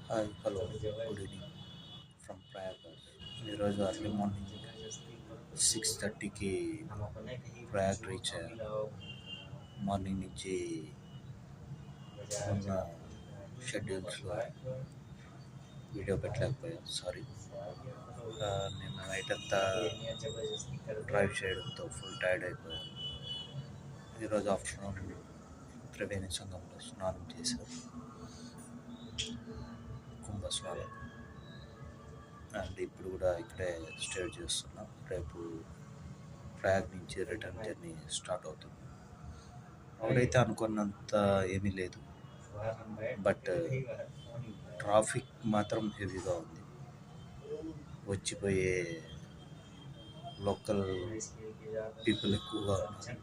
Hi hello good evening from Prayagraj. ఈరోజు early morning 6:30కి Prayag reach అయ్యాను. Morning నుంచి ఉన్న షెడ్యూల్స్లో వీడియో పెట్టలేకపోయాను, సారీ. నేను నైట్ అంతా డ్రైవ్ చేయడంతో ఫుల్ టైర్డ్ అయిపోయాను. ఈరోజు ఆఫ్టర్నూన్ త్రివేణి సంగంలో స్నానం చేశాను, కుంభ స్నానం. అండ్ ఇప్పుడు కూడా ఇక్కడే స్టే చేస్తున్నాం. రేపు ప్రయాగ్ నుంచి రిటర్న్ జర్నీ స్టార్ట్ అవుతుంది. ఎవరైతే అనుకున్నంత ఏమీ లేదు, బట్ ట్రాఫిక్ మాత్రం హెవీగా ఉంది. వచ్చిపోయే లోకల్ పీపుల్ ఎక్కువగా ఉన్నారు.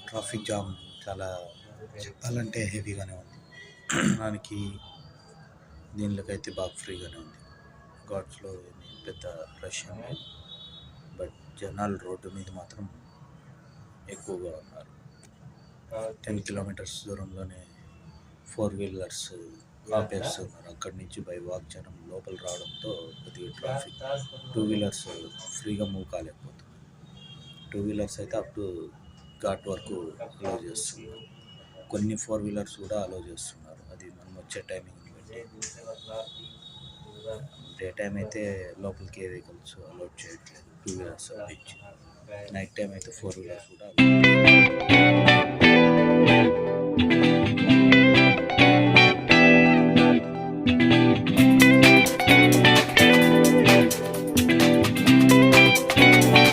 ట్రాఫిక్ జామ్ చాలా చెప్పాలంటే హెవీగానే ఉంది. దానికి దీనిలోకైతే బాగా ఫ్రీగానే ఉంది. ఘాట్స్లో ఏమి పెద్ద రష్ ఏం లేదు, బట్ జనాలు రోడ్డు మీద మాత్రం ఎక్కువగా ఉన్నారు. 10 కిలోమీటర్స్ దూరంలోనే 4 వీలర్స్ ఆపేస్తున్నారు. అక్కడి నుంచి బై వాక్ జనం లోపల రావడంతో కొద్దిగా ట్రాఫిక్. 2 వీలర్స్ ఫ్రీగా మూవ్ కాలేకపోతున్నారు. 2 వీలర్స్ అయితే అప్ టు ఘాట్ వరకు అలో చేస్తున్నారు. కొన్ని 4 వీలర్స్ కూడా అలో చేస్తున్నారు. అది మనం వచ్చే టైమింగ్ బట్టి. డే టైం అయితే లోపలికి ఏ వెహికల్స్ అలౌట్ చేయట్లేదు, 2 వీలర్స్ తప్పించి. నైట్ టైం అయితే 4 వీలర్స్ కూడా